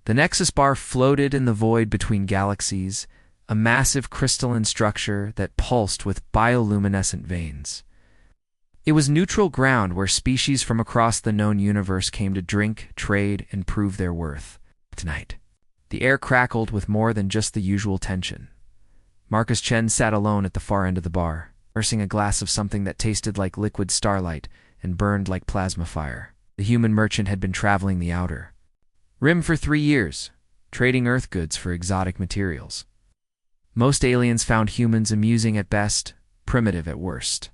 The Nexus bar floated in the void between galaxies, a massive crystalline structure that pulsed with bioluminescent veins. It was neutral ground where species from across the known universe came to drink, trade, and prove their worth. Tonight, the air crackled with more than just the usual tension. Marcus Chen sat alone at the far end of the bar, nursing a glass of something that tasted like liquid starlight and burned like plasma fire. The human merchant had been traveling the outer rim for 3 years, trading Earth goods for exotic materials. Most aliens found humans amusing at best, primitive at worst.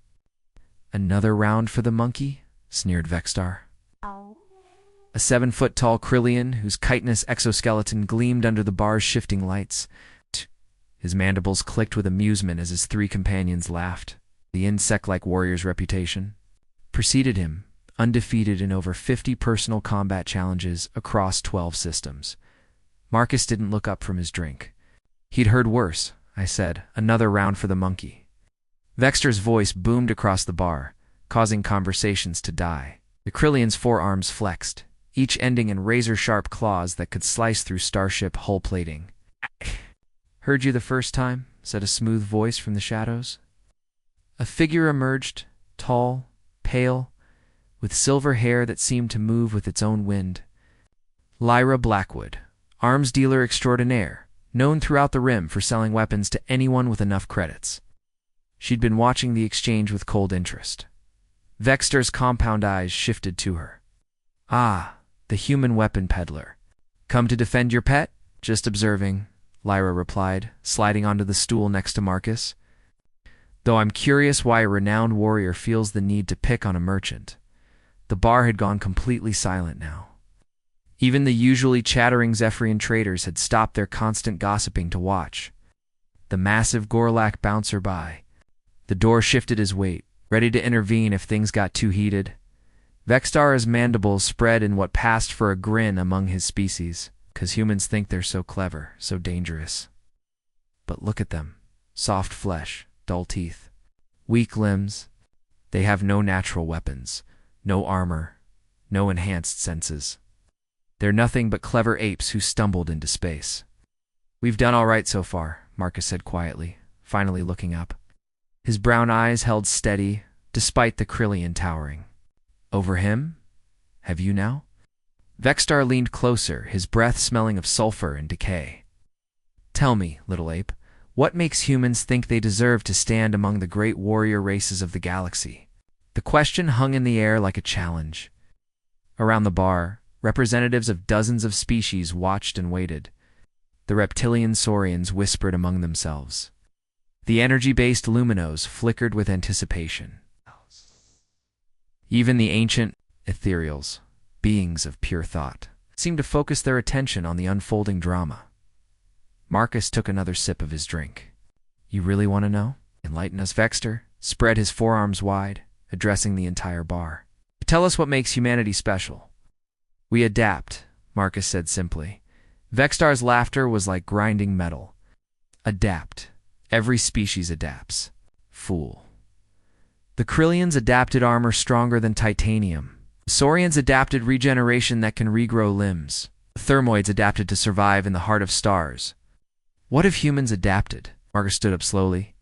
"Another round for the monkey?" sneered Vexstar. A 7-foot-tall Krillian, whose chitinous exoskeleton gleamed under the bar's shifting lights. His mandibles clicked with amusement as his 3 companions laughed. The insect-like warrior's reputation preceded him, undefeated in over 50 personal combat challenges across 12 systems. Marcus didn't look up from his drink. "He'd heard worse," I said. "Another round for the monkey." Vexter's voice boomed across the bar, causing conversations to die. The Krillian's forearms flexed, each ending in razor-sharp claws that could slice through starship hull plating. "Heard you the first time," said a smooth voice from the shadows. A figure emerged, tall, pale, with silver hair that seemed to move with its own wind. Lyra Blackwood, arms dealer extraordinaire, known throughout the Rim for selling weapons to anyone with enough credits. She'd been watching the exchange with cold interest. Vexter's compound eyes shifted to her. "Ah, the human weapon peddler. Come to defend your pet?" "Just observing," Lyra replied, sliding onto the stool next to Marcus. "Though I'm curious why a renowned warrior feels the need to pick on a merchant." The bar had gone completely silent now. Even the usually chattering Zephyrian traders had stopped their constant gossiping to watch. The massive Gorlak bouncer by. The door shifted his weight, ready to intervene if things got too heated. Vextar's mandibles spread in what passed for a grin among his species, 'cause humans think they're so clever, so dangerous. But look at them. Soft flesh, dull teeth, weak limbs. They have no natural weapons, no armor, no enhanced senses. They're nothing but clever apes who stumbled into space. "We've done all right so far," Marcus said quietly, finally looking up. His brown eyes held steady, despite the Krillian towering. "Over him? Have you now?" Vextar leaned closer, his breath smelling of sulfur and decay. "Tell me, little ape, what makes humans think they deserve to stand among the great warrior races of the galaxy?" The question hung in the air like a challenge. Around the bar, representatives of dozens of species watched and waited. The reptilian saurians whispered among themselves. The energy-based luminos flickered with anticipation. Even the ancient ethereals, beings of pure thought, seemed to focus their attention on the unfolding drama. Marcus took another sip of his drink. "You really want to know?" "Enlighten us." Vexter spread his forearms wide, addressing the entire bar. "Tell us what makes humanity special." "We adapt," Marcus said simply. Vextar's laughter was like grinding metal. "Adapt. Every species adapts. Fool." The Krillians adapted armor stronger than titanium. The Saurians adapted regeneration that can regrow limbs. The Thermoids adapted to survive in the heart of stars. What if humans adapted? Marcus stood up slowly.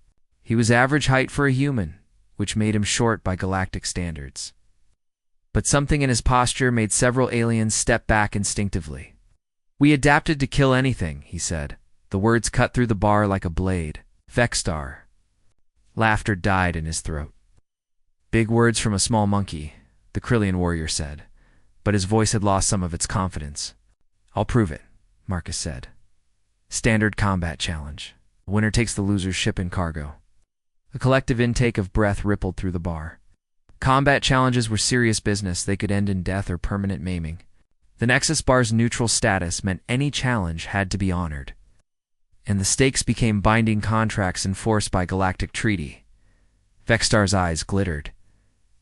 He was average height for a human, which made him short by galactic standards. But something in his posture made several aliens step back instinctively. "We adapted to kill anything," he said. The words cut through the bar like a blade. "Vextar." Laughter died in his throat. "Big words from a small monkey," the Krillian warrior said, but his voice had lost some of its confidence. "I'll prove it," Marcus said. "Standard combat challenge. The winner takes the loser's ship and cargo." A collective intake of breath rippled through the bar. Combat challenges were serious business. They could end in death or permanent maiming. The Nexus bar's neutral status meant any challenge had to be honored. And the stakes became binding contracts enforced by galactic treaty. Vextar's eyes glittered.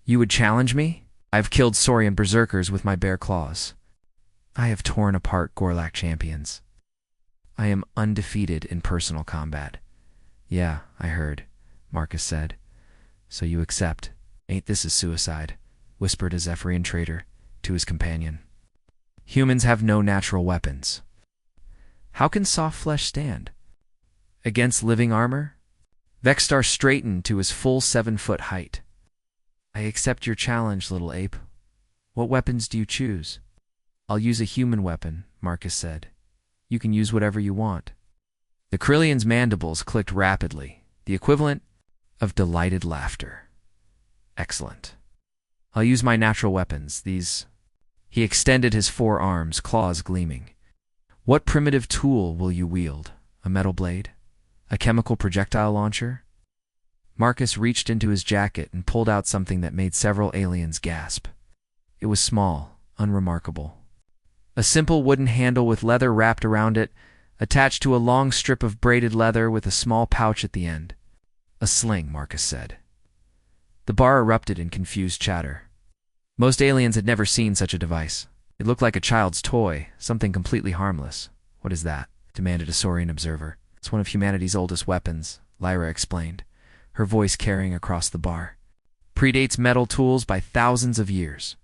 "You would challenge me? I've killed Saurian berserkers with my bare claws. I have torn apart Gorlak champions. I am undefeated in personal combat." "Yeah, I heard," Marcus said. "So you accept. Ain't this a suicide?" whispered a Zephyrian trader to his companion. "Humans have no natural weapons. How can soft flesh stand against living armor? Vexstar straightened to his full 7-foot height. I accept your challenge, little ape. What weapons do you choose? I'll use a human weapon, Marcus said. You can use whatever you want. The Krillian's mandibles clicked rapidly, the equivalent of delighted laughter. Excellent. I'll use my natural weapons, these. He extended his 4 arms, claws gleaming. What primitive tool will you wield? A metal blade? A chemical projectile launcher? Marcus reached into his jacket and pulled out something that made several aliens gasp. It was small, unremarkable. A simple wooden handle with leather wrapped around it, attached to a long strip of braided leather with a small pouch at the end. A sling, Marcus said. The bar erupted in confused chatter. Most aliens had never seen such a device. It looked like a child's toy, something completely harmless. What is that? Demanded a Saurian observer. It's one of humanity's oldest weapons, Lyra explained, her voice carrying across the bar. Predates metal tools by thousands of years.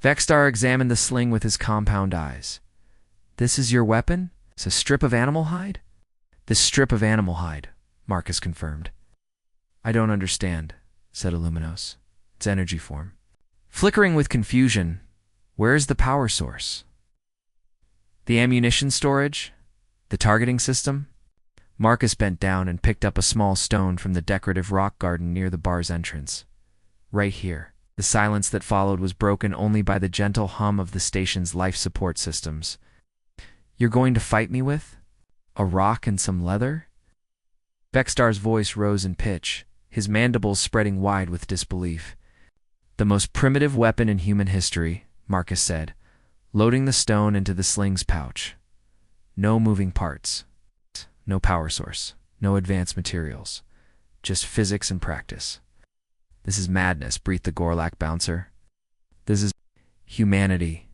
Vexstar examined the sling with his compound eyes. This is your weapon? It's a strip of animal hide? This strip of animal hide, Marcus confirmed. I don't understand, said Illuminos. It's energy form. Flickering with confusion, where is the power source? The ammunition storage? The targeting system? Marcus bent down and picked up a small stone from the decorative rock garden near the bar's entrance. Right here. The silence that followed was broken only by the gentle hum of the station's life support systems. You're going to fight me with? A rock and some leather? Vexstar's voice rose in pitch, his mandibles spreading wide with disbelief. The most primitive weapon in human history, Marcus said, loading the stone into the sling's pouch. No moving parts. No power source. No advanced materials. Just physics and practice. This is madness, breathed the Gorlak bouncer. This is humanity,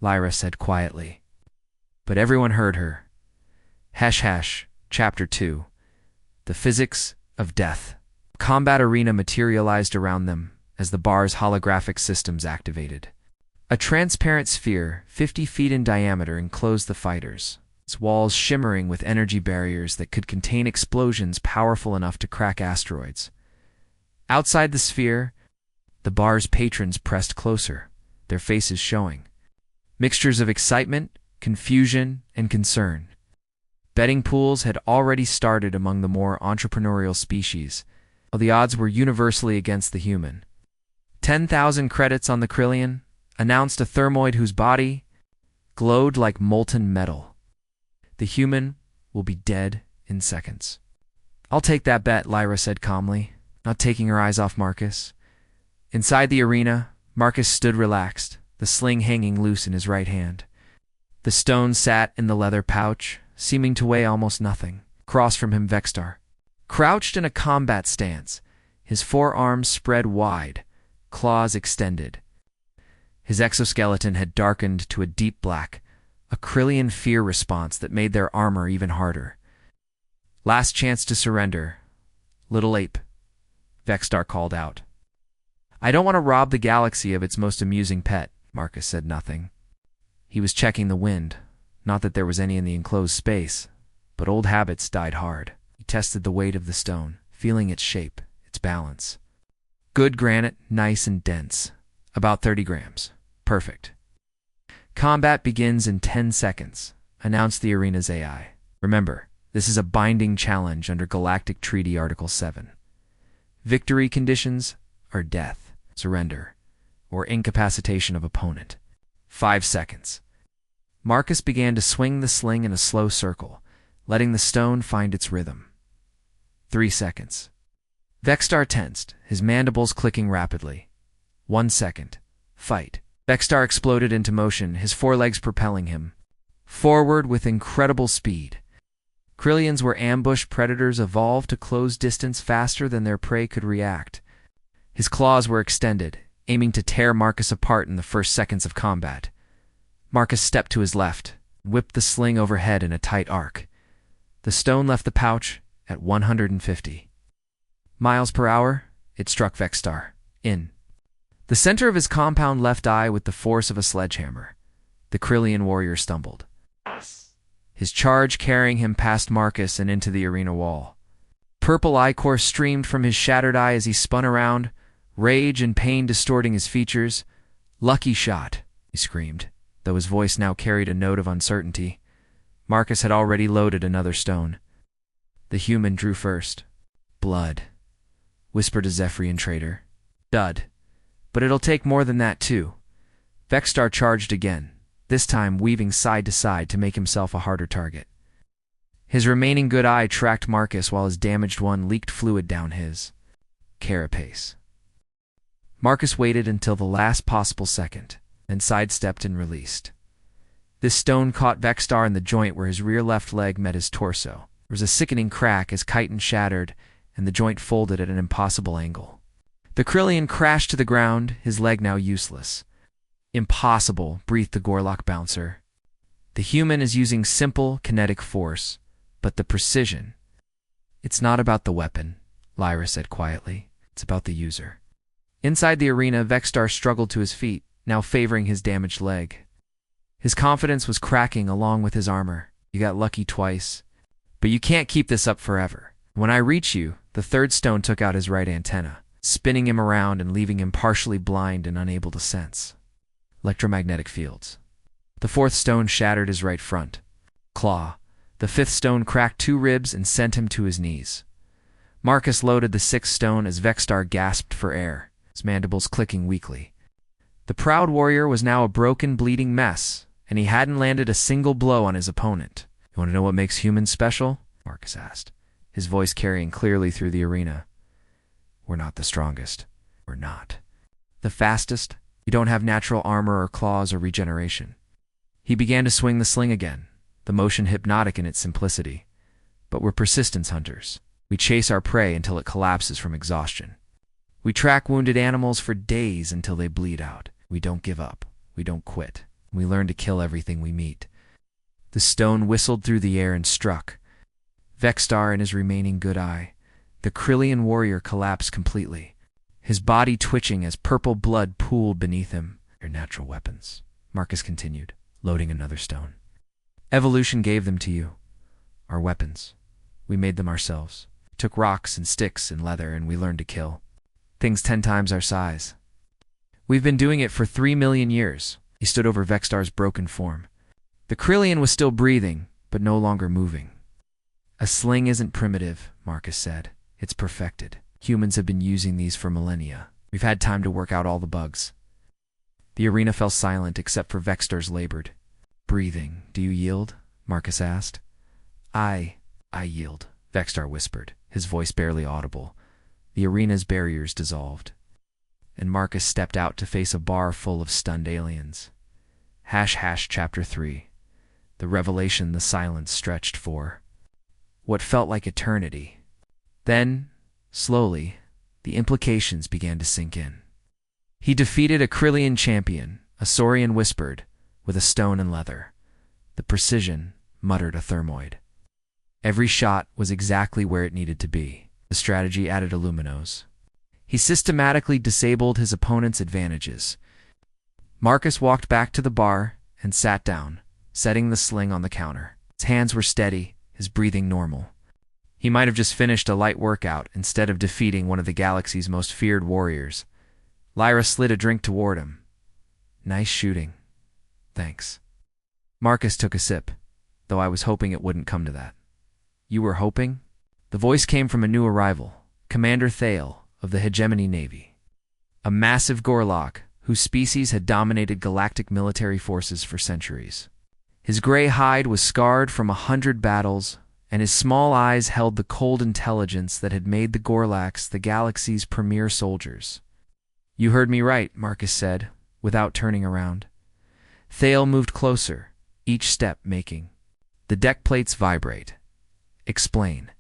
Lyra said quietly. But everyone heard her. Hash hash, Chapter 2. The Physics of Death. A combat arena materialized around them as the bar's holographic systems activated. A transparent sphere, 50 feet in diameter, enclosed the fighters, its walls shimmering with energy barriers that could contain explosions powerful enough to crack asteroids. Outside the sphere, the bar's patrons pressed closer, their faces showing. Mixtures of excitement, confusion, and concern. Betting pools had already started among the more entrepreneurial species, while the odds were universally against the human. 10,000 credits on the Krillian, announced a thermoid whose body glowed like molten metal. The human will be dead in seconds. I'll take that bet, Lyra said calmly, not taking her eyes off Marcus. Inside the arena, Marcus stood relaxed, the sling hanging loose in his right hand. The stone sat in the leather pouch, seeming to weigh almost nothing. Across from him, Vexstar, crouched in a combat stance, his 4 arms spread wide, claws extended. His exoskeleton had darkened to a deep black, a Krillian fear response that made their armor even harder. Last chance to surrender, little ape, Vexstar called out. I don't want to rob the galaxy of its most amusing pet, Marcus said nothing. He was checking the wind, not that there was any in the enclosed space, but old habits died hard. He tested the weight of the stone, feeling its shape, its balance. Good granite, nice and dense, about 30 grams. Perfect. Combat begins in 10 seconds, announced the arena's AI. Remember, this is a binding challenge under Galactic Treaty Article 7. Victory conditions are death, surrender, or incapacitation of opponent. 5 seconds. Marcus began to swing the sling in a slow circle, letting the stone find its rhythm. 3 seconds. Vexstar tensed, his mandibles clicking rapidly. 1 second. Fight. Vexstar exploded into motion, his forelegs propelling him forward with incredible speed. Krillians were ambushed predators evolved to close distance faster than their prey could react. His claws were extended, aiming to tear Marcus apart in the first seconds of combat. Marcus stepped to his left, whipped the sling overhead in a tight arc. The stone left the pouch at 150 miles per hour. It struck Vexstar in the center of his compound left eye with the force of a sledgehammer. The Krillian warrior stumbled. his charge carrying him past Marcus and into the arena wall. Purple ichor streamed from his shattered eye as he spun around, rage and pain distorting his features. "Lucky shot," he screamed, though his voice now carried a note of uncertainty. Marcus had already loaded another stone. The human drew first. "Blood," whispered a Zephyrian traitor. "Dud. But it'll take more than that, too." Vexstar charged again, this time weaving side to side to make himself a harder target. His remaining good eye tracked Marcus while his damaged one leaked fluid down his carapace. Marcus waited until the last possible second, then sidestepped and released. This stone caught Vexstar in the joint where his rear left leg met his torso. There was a sickening crack as chitin shattered and the joint folded at an impossible angle. The Krillian crashed to the ground, his leg now useless. "Impossible," breathed the Gorlock bouncer. "The human is using simple kinetic force, but the precision—" "It's not about the weapon," Lyra said quietly. "It's about the user." Inside the arena, Vexstar struggled to his feet, now favoring his damaged leg. His confidence was cracking along with his armor. "You got lucky twice. But you can't keep this up forever. When I reach you," the third stone took out his right antenna, spinning him around and leaving him partially blind and unable to sense electromagnetic fields. The fourth stone shattered his right front claw. The fifth stone cracked 2 ribs and sent him to his knees. Marcus loaded the 6th stone as Vexstar gasped for air, his mandibles clicking weakly. The proud warrior was now a broken, bleeding mess, and he hadn't landed a single blow on his opponent. "You want to know what makes humans special?" Marcus asked, his voice carrying clearly through the arena. "We're not the strongest. We're not the fastest. You don't have natural armor or claws or regeneration." He began to swing the sling again, the motion hypnotic in its simplicity. "But we're persistence hunters. We chase our prey until it collapses from exhaustion. We track wounded animals for days until they bleed out. We don't give up. We don't quit. We learn to kill everything we meet." The stone whistled through the air and struck Vexstar in his remaining good eye. The Krillian warrior collapsed completely, his body twitching as purple blood pooled beneath him. "Your natural weapons," Marcus continued, loading another stone. "Evolution gave them to you. Our weapons. We made them ourselves. Took rocks and sticks and leather, and we learned to kill things 10 times our size. We've been doing it for 3 million years." He stood over Vexstar's broken form. The Krillian was still breathing, but no longer moving. "A sling isn't primitive," Marcus said. "It's perfected. Humans have been using these for millennia. We've had time to work out all the bugs." The arena fell silent except for Vexstar's labored breathing. "Do you yield?" Marcus asked. I yield," Vexstar whispered, his voice barely audible. The arena's barriers dissolved, and Marcus stepped out to face a bar full of stunned aliens. Chapter 3. The revelation the silence stretched for what felt like eternity. Then, slowly, the implications began to sink in. "He defeated a Krillian champion," a Saurian whispered, "with a stone and leather. The precision," muttered a Thermoid. "Every shot was exactly where it needed to be." The strategy added a Luminos. He systematically disabled his opponent's advantages. Marcus walked back to the bar and sat down, setting the sling on the counter. His hands were steady, his breathing normal. He might have just finished a light workout instead of defeating one of the galaxy's most feared warriors. Lyra slid a drink toward him. "Nice shooting. Thanks." Marcus took a sip, though I was hoping it wouldn't come to that. "You were hoping?" The voice came from a new arrival, Commander Thale of the Hegemony Navy. A massive Gorlock whose species had dominated galactic military forces for centuries. His gray hide was scarred from 100 battles, and his small eyes held the cold intelligence that had made the Gorlaks the galaxy's premier soldiers. "You heard me right," Marcus said, without turning around. Thale moved closer, each step making the deck plates vibrate. "Explain."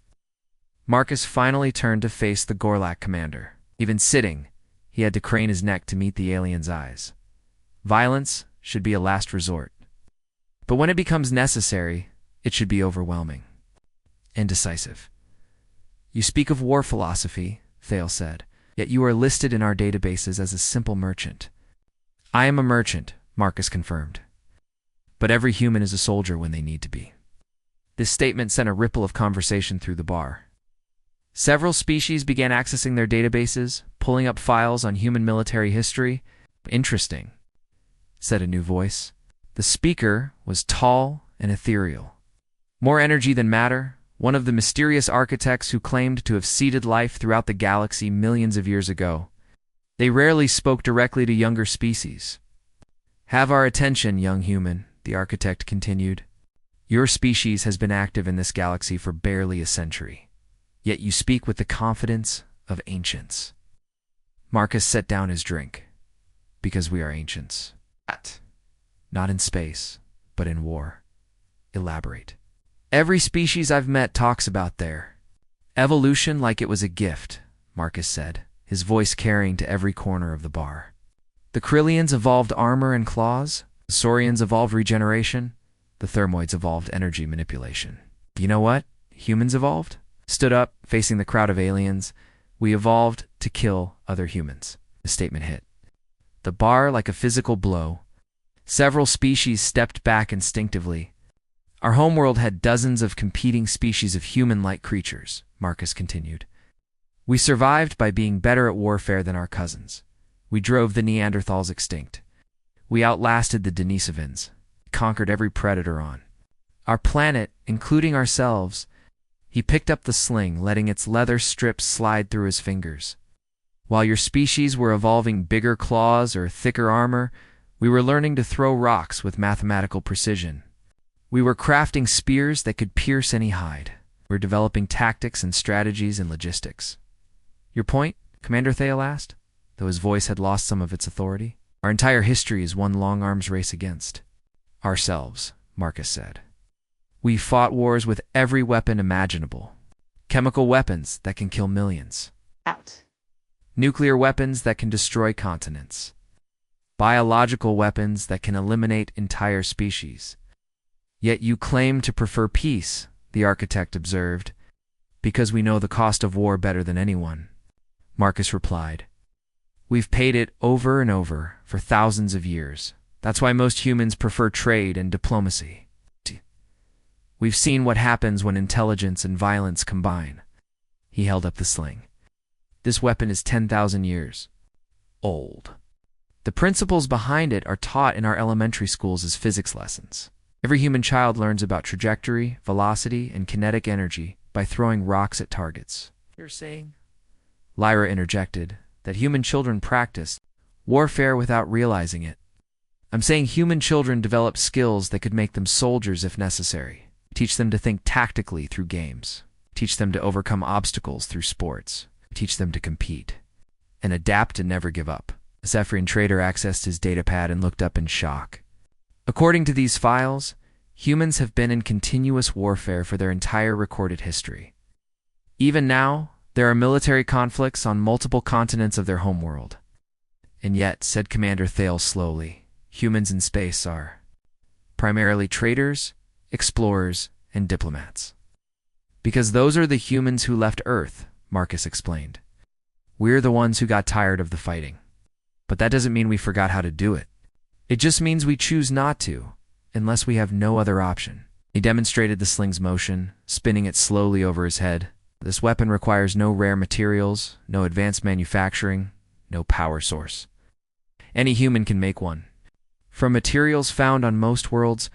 Marcus finally turned to face the Gorlak commander. Even sitting, he had to crane his neck to meet the alien's eyes. Violence should be a last resort. But when it becomes necessary, it should be overwhelming and decisive. "You speak of war philosophy," Thale said, "yet you are listed in our databases as a simple merchant." "I am a merchant," Marcus confirmed. "But every human is a soldier when they need to be." This statement sent a ripple of conversation through the bar. Several species began accessing their databases, pulling up files on human military history. Interesting, said a new voice. The speaker was tall and ethereal. More energy than matter, one of the mysterious architects who claimed to have seeded life throughout the galaxy millions of years ago. They rarely spoke directly to younger species. Have our attention, young human, the architect continued. Your species has been active in this galaxy for barely a century, yet you speak with the confidence of ancients. Marcus set down his drink. Because we are ancients. Not in space, but in war. Elaborate. Every species I've met talks about their evolution like it was a gift, Marcus said, his voice carrying to every corner of the bar. The Krillians evolved armor and claws, the Saurians evolved regeneration, the Thermoids evolved energy manipulation. You know what? Humans evolved? Stood up, facing the crowd of aliens. We evolved to kill other humans. The statement hit the bar like a physical blow. Several species stepped back instinctively. Our homeworld had dozens of competing species of human-like creatures, Marcus continued. We survived by being better at warfare than our cousins. We drove the Neanderthals extinct. We outlasted the Denisovans, conquered every predator on our planet, including ourselves. He picked up the sling, letting its leather strips slide through his fingers. While your species were evolving bigger claws or thicker armor, we were learning to throw rocks with mathematical precision. We were crafting spears that could pierce any hide. We were developing tactics and strategies and logistics. Your point? Commander Thale asked, though his voice had lost some of its authority. Our entire history is one long arms race against ourselves, Marcus said. We fought wars with every weapon imaginable. Chemical weapons that can kill millions. Nuclear weapons that can destroy continents. Biological weapons that can eliminate entire species. Yet you claim to prefer peace, the architect observed, because we know the cost of war better than anyone. Marcus replied. We've paid it over and over for thousands of years. That's why most humans prefer trade and diplomacy. We've seen what happens when intelligence and violence combine. He held up the sling. This weapon is 10,000 years old. The principles behind it are taught in our elementary schools as physics lessons. Every human child learns about trajectory, velocity, and kinetic energy by throwing rocks at targets. You're saying? Lyra interjected, that human children practice warfare without realizing it. I'm saying human children develop skills that could make them soldiers if necessary. Teach them to think tactically through games. Teach them to overcome obstacles through sports. Teach them to compete. And adapt and never give up. The Zephyrian trader accessed his datapad and looked up in shock. According to these files, humans have been in continuous warfare for their entire recorded history. Even now, there are military conflicts on multiple continents of their homeworld. And yet, said Commander Thale slowly, humans in space are primarily traders, explorers, and diplomats. Because those are the humans who left Earth, Marcus explained. We're the ones who got tired of the fighting. But that doesn't mean we forgot how to do it. It just means we choose not to, unless we have no other option. He demonstrated the sling's motion, spinning it slowly over his head. This weapon requires no rare materials, no advanced manufacturing, no power source. Any human can make one. From materials found on most worlds,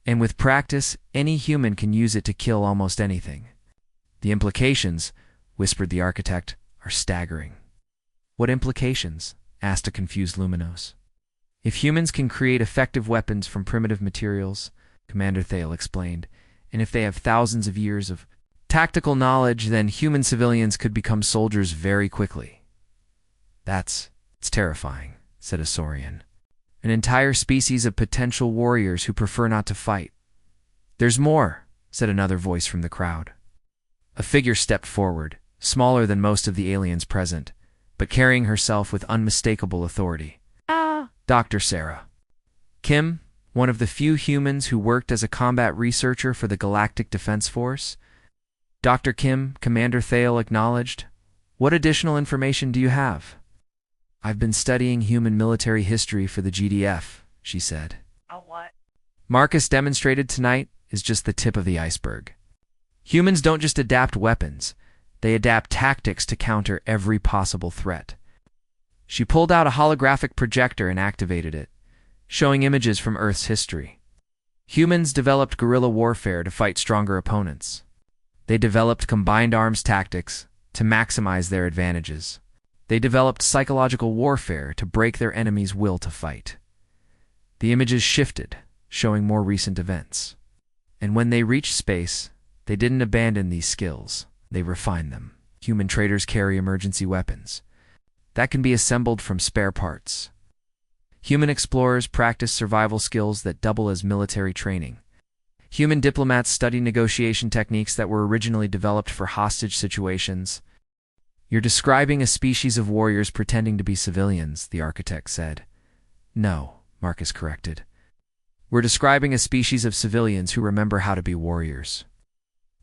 and with practice, any human can use it to kill almost anything. The implications, whispered the architect, are staggering. What implications? Asked a confused Luminos. If humans can create effective weapons from primitive materials, Commander Thale explained, and if they have thousands of years of tactical knowledge, then human civilians could become soldiers very quickly. It's terrifying, said a Saurian. An entire species of potential warriors who prefer not to fight. There's more, said another voice from the crowd. A figure stepped forward, smaller than most of the aliens present, but carrying herself with unmistakable authority. Dr. Sarah. Kim, one of the few humans who worked as a combat researcher for the Galactic Defense Force. Dr. Kim, Commander Thale acknowledged. What additional information do you have? I've been studying human military history for the GDF, she said. What? Marcus demonstrated tonight is just the tip of the iceberg. Humans don't just adapt weapons, they adapt tactics to counter every possible threat. She pulled out a holographic projector and activated it, showing images from Earth's history. Humans developed guerrilla warfare to fight stronger opponents. They developed combined arms tactics to maximize their advantages. They developed psychological warfare to break their enemies' will to fight. The images shifted, showing more recent events. And when they reached space, they didn't abandon these skills, they refined them. Human traders carry emergency weapons that can be assembled from spare parts. Human explorers practice survival skills that double as military training. Human diplomats study negotiation techniques that were originally developed for hostage situations. You're describing a species of warriors pretending to be civilians, the architect said. No, Marcus corrected. We're describing a species of civilians who remember how to be warriors.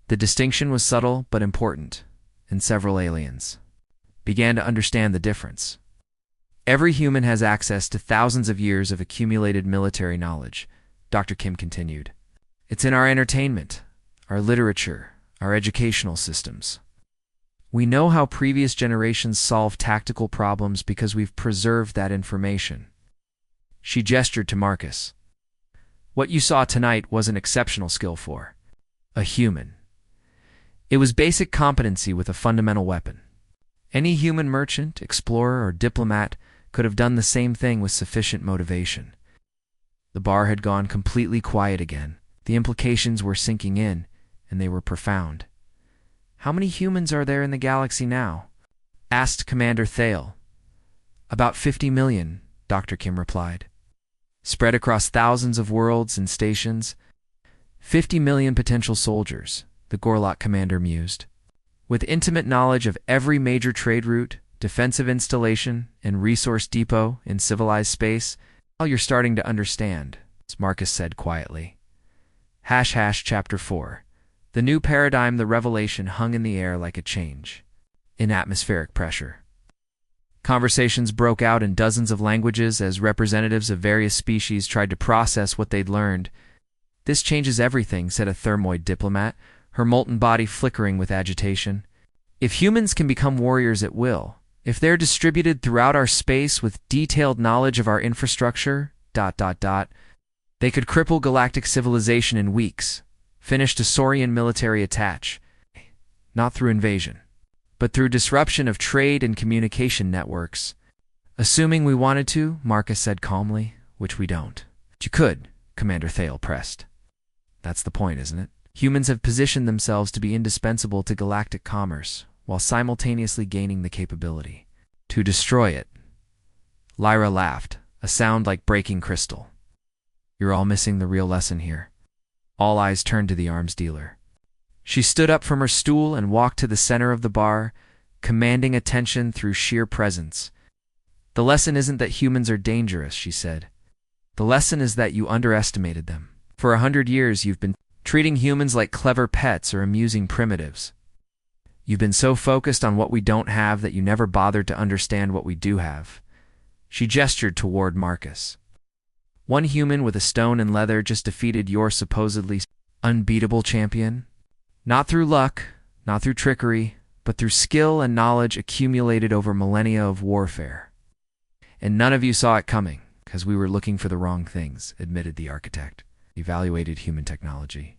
The distinction was subtle but important, and several aliens began to understand the difference. Every human has access to thousands of years of accumulated military knowledge, Dr. Kim continued. It's in our entertainment, our literature, our educational systems. We know how previous generations solved tactical problems because we've preserved that information. She gestured to Marcus. What you saw tonight was an exceptional skill for a human. It was basic competency with a fundamental weapon. Any human merchant, explorer, or diplomat could have done the same thing with sufficient motivation. The bar had gone completely quiet again. The implications were sinking in, and they were profound. How many humans are there in the galaxy now? Asked Commander Thale. About 50 million, Dr. Kim replied. Spread across thousands of worlds and stations. 50 million potential soldiers, the Gorlok commander mused. With intimate knowledge of every major trade route, defensive installation, and resource depot in civilized space, all you're starting to understand, Marcus said quietly. Chapter 4. The new paradigm, the revelation hung in the air like a change in atmospheric pressure. Conversations broke out in dozens of languages as representatives of various species tried to process what they'd learned. This changes everything, said a thermoid diplomat, her molten body flickering with agitation. If humans can become warriors at will, if they're distributed throughout our space with detailed knowledge of our infrastructure, they could cripple galactic civilization in weeks, finish a Saurian military attack, not through invasion, but through disruption of trade and communication networks. Assuming we wanted to, Marcus said calmly, which we don't. But you could, Commander Thale pressed. That's the point, isn't it? Humans have positioned themselves to be indispensable to galactic commerce, while simultaneously gaining the capability to destroy it. Lyra laughed, a sound like breaking crystal. You're all missing the real lesson here. All eyes turned to the arms dealer. She stood up from her stool and walked to the center of the bar, commanding attention through sheer presence. The lesson isn't that humans are dangerous, she said. The lesson is that you underestimated them. For 100 years, you've been treating humans like clever pets or amusing primitives. You've been so focused on what we don't have that you never bothered to understand what we do have. She gestured toward Marcus. One human with a stone and leather just defeated your supposedly unbeatable champion. Not through luck, not through trickery, but through skill and knowledge accumulated over millennia of warfare. And none of you saw it coming, because we were looking for the wrong things, admitted the architect. Evaluated human technology,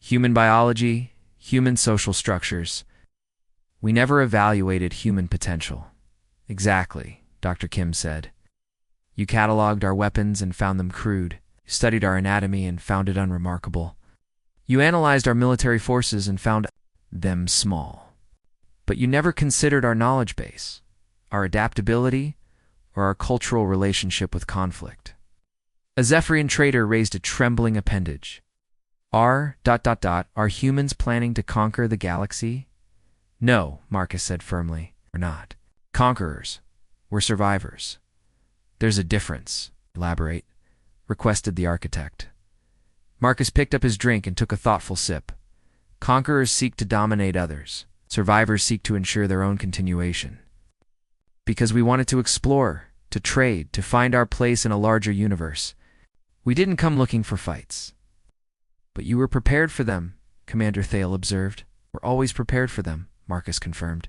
human biology, human social structures. We never evaluated human potential. Exactly, Dr. Kim said. You cataloged our weapons and found them crude. You studied our anatomy and found it unremarkable. You analyzed our military forces and found them small. But you never considered our knowledge base, our adaptability, or our cultural relationship with conflict. A Zephyrian trader raised a trembling appendage. Are humans planning to conquer the galaxy? No, Marcus said firmly. We're not conquerors. We're survivors. There's a difference. Elaborate, requested the architect. Marcus picked up his drink and took a thoughtful sip. Conquerors seek to dominate others. Survivors seek to ensure their own continuation. Because we wanted to explore, to trade, to find our place in a larger universe. We didn't come looking for fights. But you were prepared for them, Commander Thale observed. We're always prepared for them, Marcus confirmed.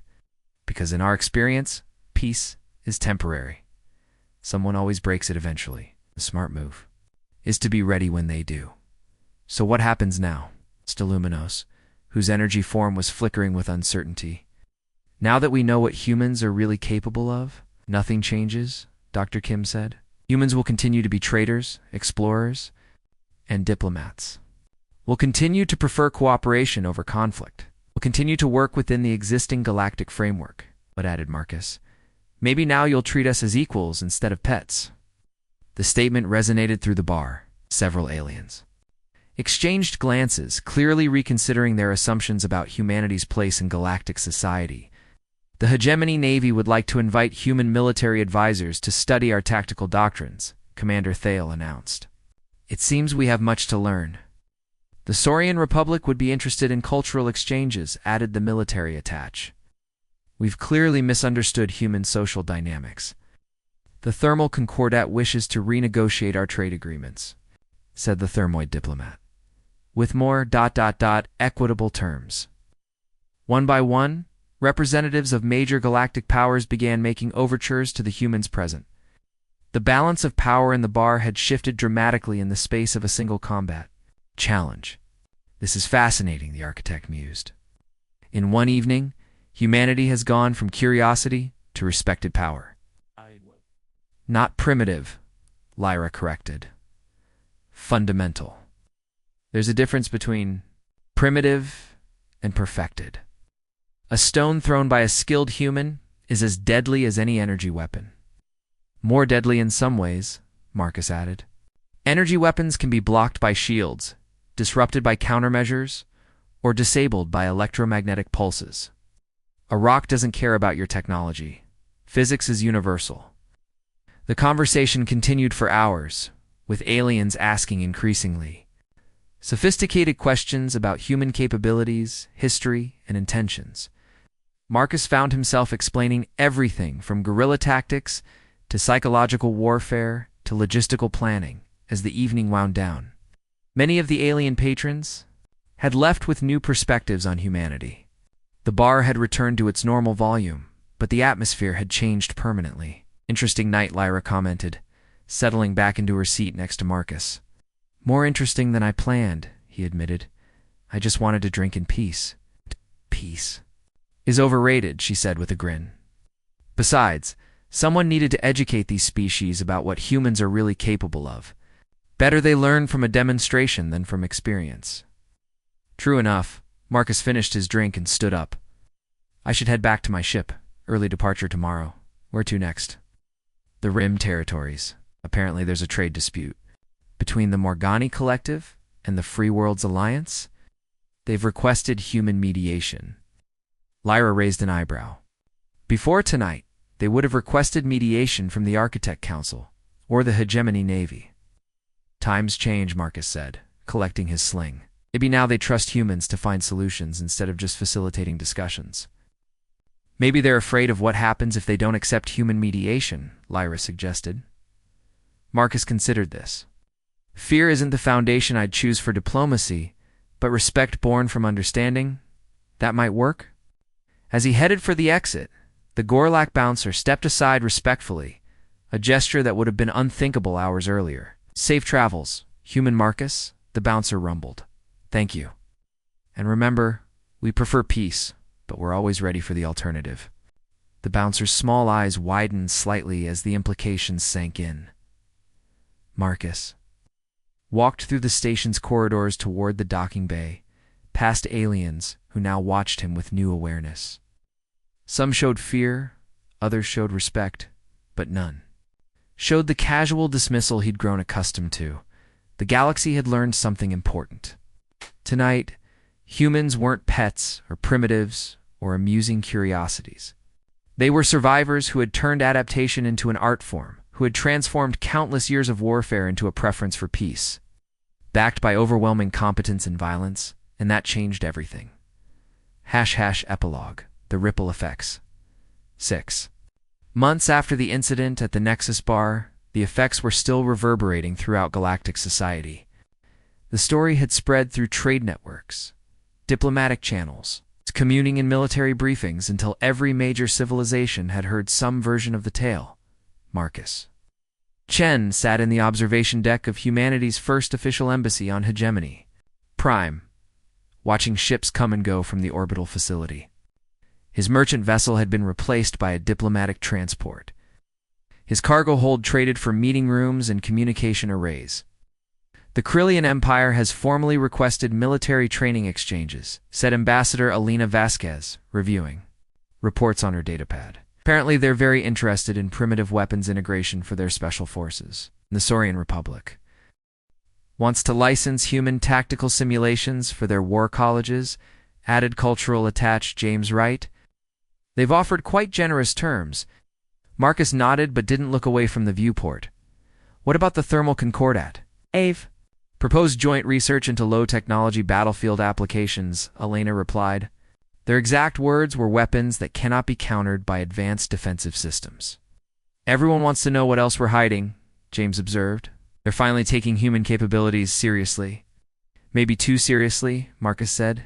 Because in our experience, peace is temporary. Someone always breaks it eventually. The smart move is to be ready when they do. So what happens now? Luminos, whose energy form was flickering with uncertainty. Now that we know what humans are really capable of, nothing changes, Dr. Kim said. Humans will continue to be traders, explorers, and diplomats. We'll continue to prefer cooperation over conflict. We'll continue to work within the existing galactic framework, but added Marcus. Maybe now you'll treat us as equals instead of pets. The statement resonated through the bar. Several aliens exchanged glances, clearly reconsidering their assumptions about humanity's place in galactic society. The Hegemony Navy would like to invite human military advisors to study our tactical doctrines, Commander Thale announced. It seems we have much to learn. The Saurian Republic would be interested in cultural exchanges, added the military attach. We've clearly misunderstood human social dynamics. The Thermal Concordat wishes to renegotiate our trade agreements, said the Thermoid diplomat, with more equitable terms. One by one, representatives of major galactic powers began making overtures to the humans present. The balance of power in the bar had shifted dramatically in the space of a single combat challenge. This is fascinating, the architect mused. In one evening, humanity has gone from curiosity to respected power. Not primitive, Lyra corrected. Fundamental. There's a difference between primitive and perfected. A stone thrown by a skilled human is as deadly as any energy weapon. More deadly in some ways, Marcus added. Energy weapons can be blocked by shields, disrupted by countermeasures, or disabled by electromagnetic pulses. A rock doesn't care about your technology. Physics is universal. The conversation continued for hours, with aliens asking increasingly sophisticated questions about human capabilities, history, and intentions. Marcus found himself explaining everything from guerrilla tactics to psychological warfare to logistical planning as the evening wound down. Many of the alien patrons had left with new perspectives on humanity. The bar had returned to its normal volume, but the atmosphere had changed permanently. Interesting night, Lyra commented, settling back into her seat next to Marcus. More interesting than I planned, he admitted. I just wanted to drink in peace. Peace is overrated, she said with a grin. Besides, someone needed to educate these species about what humans are really capable of. Better they learn from a demonstration than from experience. True enough, Marcus finished his drink and stood up. I should head back to my ship. Early departure tomorrow. Where to next? The Rim territories. Apparently there's a trade dispute. Between the Morgani Collective and the Free Worlds Alliance, they've requested human mediation. Lyra raised an eyebrow. Before tonight, they would have requested mediation from the Architect Council or the Hegemony Navy. Times change, Marcus said, collecting his sling. Maybe now they trust humans to find solutions instead of just facilitating discussions. Maybe they're afraid of what happens if they don't accept human mediation, Lyra suggested. Marcus considered this. Fear isn't the foundation I'd choose for diplomacy, but respect born from understanding. That might work? As he headed for the exit, the Gorlak bouncer stepped aside respectfully, a gesture that would have been unthinkable hours earlier. Safe travels, human Marcus, the bouncer rumbled. Thank you. And remember, we prefer peace, but we're always ready for the alternative. The bouncer's small eyes widened slightly as the implications sank in. Marcus walked through the station's corridors toward the docking bay, past aliens who now watched him with new awareness. Some showed fear, others showed respect, but none showed the casual dismissal he'd grown accustomed to. The galaxy had learned something important. Tonight, humans weren't pets or primitives or amusing curiosities. They were survivors who had turned adaptation into an art form, who had transformed countless years of warfare into a preference for peace, backed by overwhelming competence and violence, and that changed everything. # Epilogue. The Ripple Effects. 6. Months after the incident at the Nexus Bar, the effects were still reverberating throughout galactic society. The The story had spread through trade networks, diplomatic channels, communing in military briefings until every major civilization had heard some version of the tale. Marcus Chen sat in the observation deck of humanity's first official embassy on Hegemony Prime, watching ships come and go from the orbital facility. His merchant vessel had been replaced by a diplomatic transport. His cargo hold traded for meeting rooms and communication arrays. The Krillian Empire has formally requested military training exchanges, said Ambassador Alina Vasquez, reviewing reports on her datapad. Apparently, they're very interested in primitive weapons integration for their special forces. The Saurian Republic wants to license human tactical simulations for their war colleges, added cultural attached James Wright. They've offered quite generous terms. Marcus nodded but didn't look away from the viewport. What about the thermal concordat? Ave. Proposed joint research into low-technology battlefield applications, Elena replied. Their exact words were weapons that cannot be countered by advanced defensive systems. Everyone wants to know what else we're hiding, James observed. They're finally taking human capabilities seriously. Maybe too seriously, Marcus said.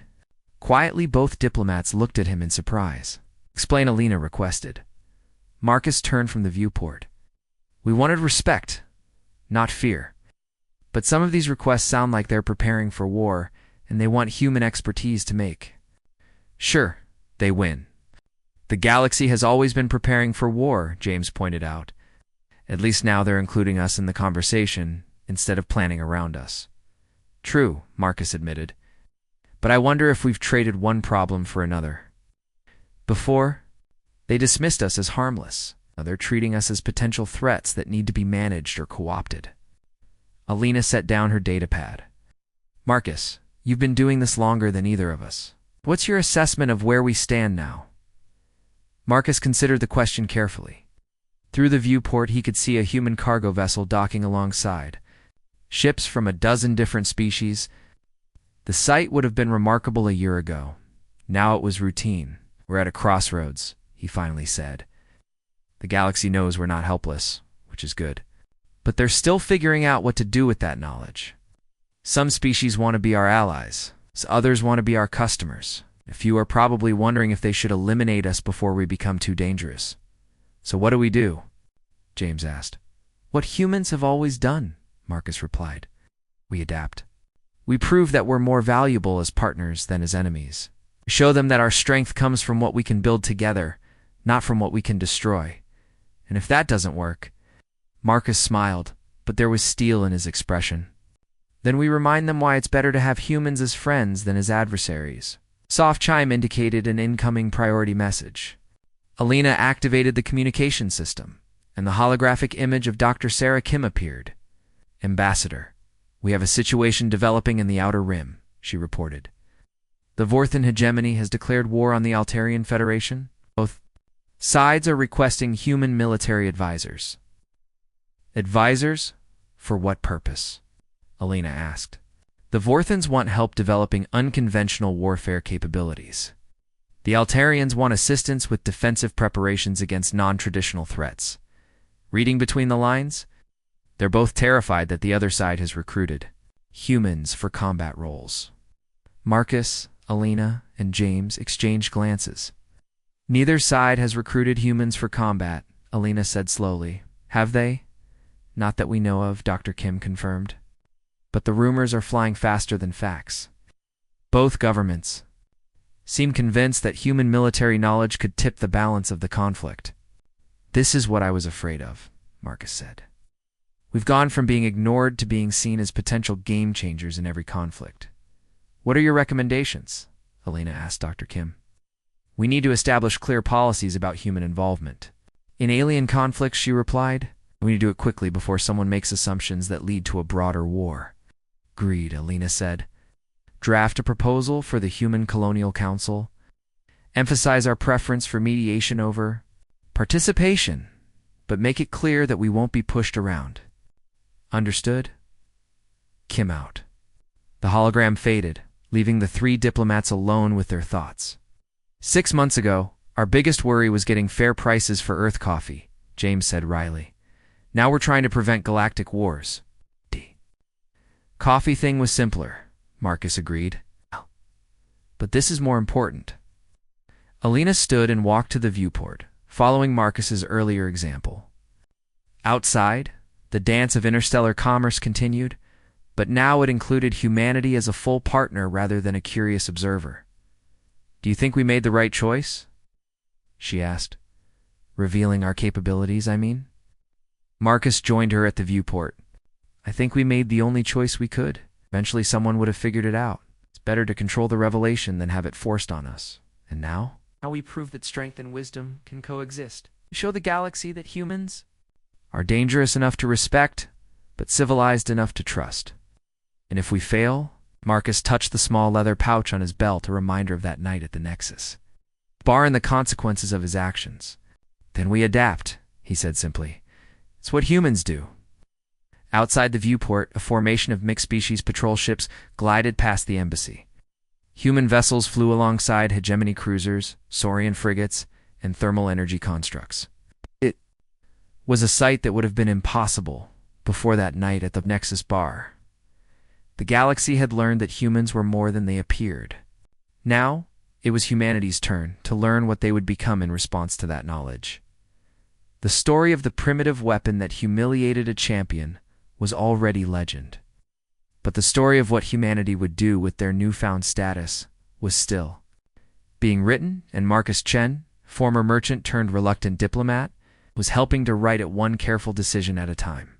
Quietly, both diplomats looked at him in surprise. Explain, Alina requested. Marcus turned from the viewport. We wanted respect, not fear. But some of these requests sound like they're preparing for war, and they want human expertise to make. Sure, they win. The galaxy has always been preparing for war, James pointed out. At least now they're including us in the conversation instead of planning around us. True, Marcus admitted. But I wonder if we've traded one problem for another. Before, they dismissed us as harmless. Now they're treating us as potential threats that need to be managed or co-opted. Alina set down her datapad. Marcus, you've been doing this longer than either of us. What's your assessment of where we stand now? Marcus considered the question carefully. Through the viewport, he could see a human cargo vessel docking alongside. Ships from a dozen different species. The sight would have been remarkable a year ago. Now it was routine. We're at a crossroads, he finally said. The galaxy knows we're not helpless, which is good. But they're still figuring out what to do with that knowledge. Some species want to be our allies. Others want to be our customers. A few are probably wondering if they should eliminate us before we become too dangerous. So what do we do? James asked. What humans have always done, Marcus replied. We adapt. We prove that we're more valuable as partners than as enemies. We show them that our strength comes from what we can build together, not from what we can destroy. And if that doesn't work, Marcus smiled, but there was steel in his expression. Then we remind them why it's better to have humans as friends than as adversaries. Soft chime indicated an incoming priority message. Alina activated the communication system, and the holographic image of Dr. Sarah Kim appeared. Ambassador, we have a situation developing in the Outer Rim, she reported. The Vorthan hegemony has declared war on the Altarian Federation. Both sides are requesting human military advisors. Advisors? For what purpose? Alina asked. The Vorthans want help developing unconventional warfare capabilities. The Altarians want assistance with defensive preparations against non-traditional threats. Reading between the lines? They're both terrified that the other side has recruited humans for combat roles. Marcus, Alina, and James exchanged glances. Neither side has recruited humans for combat, Alina said slowly. Have they? Not that we know of, Dr. Kim confirmed. But the rumors are flying faster than facts. Both governments seem convinced that human military knowledge could tip the balance of the conflict. This is what I was afraid of, Marcus said. We've gone from being ignored to being seen as potential game changers in every conflict. What are your recommendations? Alina asked Dr. Kim. We need to establish clear policies about human involvement. In alien conflicts, she replied, we need to do it quickly before someone makes assumptions that lead to a broader war. Agreed, Alina said. Draft a proposal for the Human Colonial Council. Emphasize our preference for mediation over participation, but make it clear that we won't be pushed around. Understood? Kim out. The hologram faded, leaving the three diplomats alone with their thoughts. 6 months ago, our biggest worry was getting fair prices for Earth coffee, James said wryly. Now we're trying to prevent galactic wars. Coffee thing was simpler, Marcus agreed. But this is more important. Alina stood and walked to the viewport, following Marcus's earlier example. Outside, the dance of interstellar commerce continued, but now it included humanity as a full partner rather than a curious observer. "Do you think we made the right choice?" she asked. "Revealing our capabilities, I mean?" Marcus joined her at the viewport. "I think we made the only choice we could. Eventually someone would have figured it out. It's better to control the revelation than have it forced on us. And now? How we prove that strength and wisdom can coexist. Show the galaxy that humans are dangerous enough to respect, but civilized enough to trust. And if we fail," Marcus touched the small leather pouch on his belt, a reminder of that night at the Nexus. "Barring the consequences of his actions. Then we adapt," he said simply. "It's what humans do." Outside the viewport, a formation of mixed-species patrol ships glided past the embassy. Human vessels flew alongside hegemony cruisers, Saurian frigates, and thermal energy constructs. It was a sight that would have been impossible before that night at the Nexus bar. The galaxy had learned that humans were more than they appeared. Now, it was humanity's turn to learn what they would become in response to that knowledge. The story of the primitive weapon that humiliated a champion was already legend. But the story of what humanity would do with their newfound status was still being written, and Marcus Chen, former merchant turned reluctant diplomat, was helping to write it one careful decision at a time.